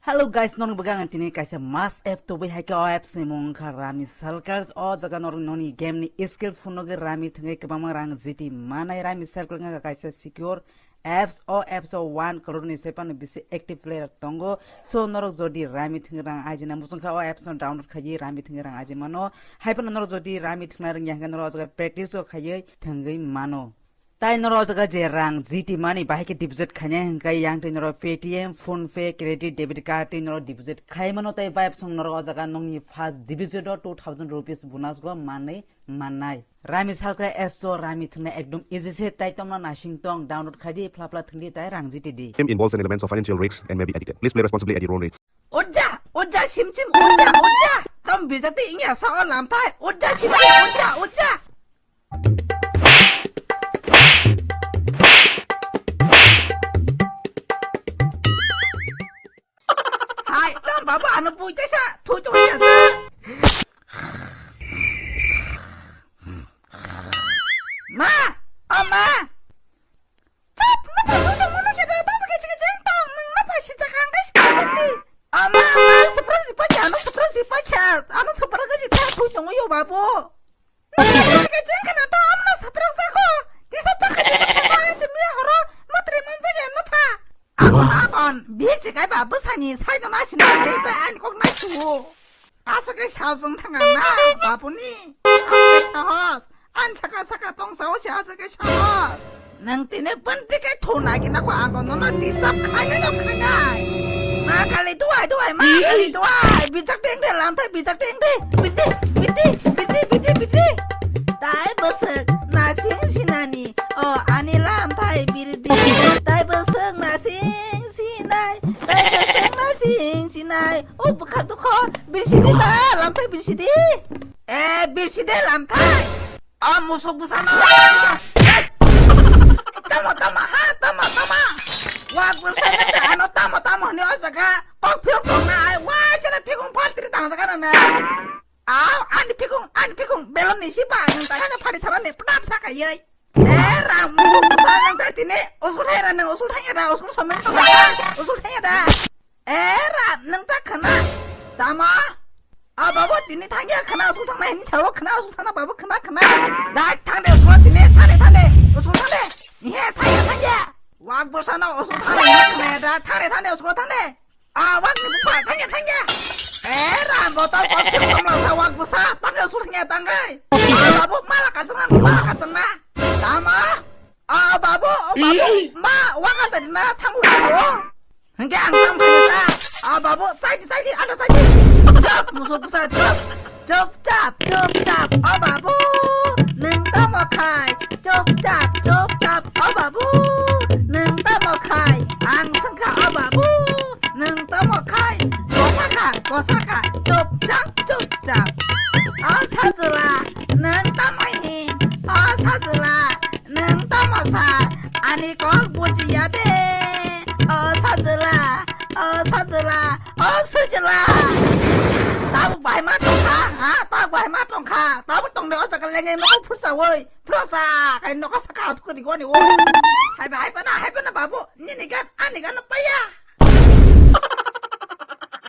Hello guys, nong bagang tini kaisa mas app to bai haika apps ni mong rami salkars o jaga nor noni game ni skill funo ge rami thungai kabang rang GT manai rami circle nga kaisa secure apps o 1 crore ni sepan bisi active player tongo so norok jodi rami thungrang ajina musungkha o apps no download khayi rami thungrang aji mano haipan norok jodi rami thungrang yang norok jaga practice o khayi thungai mano tai noro jaga je rang GT money bahai ke deposit khanya kai yang tai noro Paytm phone pay credit debit card tai noro deposit khai mano tai vibe song noro jaga nongni first deposit 2000 rupees bonus go manai manai rami salkra apps so rami thne ekdom easy se tai tomna nasing tong download khadi flapla thli tai rang GT di Game involves an elements of financial risks and may be addictive. Please play responsibly at your own risks. 오자 심심 오자 덤 비자때 ingya sawa lam tai 오자 심심 오자 Hai, tao baba ano bui ta sa, thôi tôi ya sa. Ma, 엄마. Chop, na ba mo mo ke da tao ke chi chen tao nang na pa shi ta kang ka shi ni. 엄마, surprise pa cha, no surprise pa cha. Ano surprise ji ta thôi tong yo ba bo. Ke chen kana tao amna surprise ko. Ti sa ta ka ni ta mi horo, mo tre man sa ge no pa. 아건 미지가 바쁘사니 사이도 나시는 데이터 아니 꼭 나시고 아서가 샤오성 탕아나 바쁘니 아서가 샤오스 안 차가 똥사오시 아서가 샤오스 낭띠네 번띠게 토나기 나고 아건 너는 디스탑 카냐냐 마칼리 도와이 마칼리 도와이 비작땡데 람타 비작땡데 비디 다이 버스 나싱시나니 아니 람타이 비르디 다이 버스 나싱시나이 다이 버스 나싱시나이 부카도코 빌시디다 람타이 빌시디 에 빌시데 람타이 무속부사나 따마 와 불사는데 안오 따마 니 어서가 꼭 피곤나 와 저는 피곤 팔들이 당사가는 아니 피공 멜론니 시바는 다하나 파리 타라네 프랍사가 예이 에라 무사는 다티네 오술해라는 오술탕이다 오술 소명도 오술탕이다 에라 능다 크나 다마 바보 티네 탕이야 크나 오술탕나 했니 저거 크나 오술탕나 바보 크나 나 탕대 오술 티네 타네 오술탕네 니해 탕이야 왁보사나 오술탕네 크나다 타네 오술 탕네 왁니 부파 탕이야 에라 뭐 tao có kiếm không là sao quăng sa tăng cái số thằng tăng cái bà bố má là cả chân na bà bố má quăng cái tên na tham một chỗ thằng cái ăn tham cái ta bà bố sai đi ăn sai đi chớp một số sa chớp bà bố nâng tao mà khai chớp bà bố nâng tao mà khai ăn sang cả bà bố nâng tao mà khai 고사가 좁잡 사즈라 능 따마히 사즈라 능 따마사 아니 꼭 보지야 돼 사즈라 수즈라 따부 바이마 똥카 따부 똥내 어서 갈래게 먹고 풀사워이 풀어사 가이 너가 사카 어떻게 이거니 오 하이바나 바보 니니가 아니가 너 빠야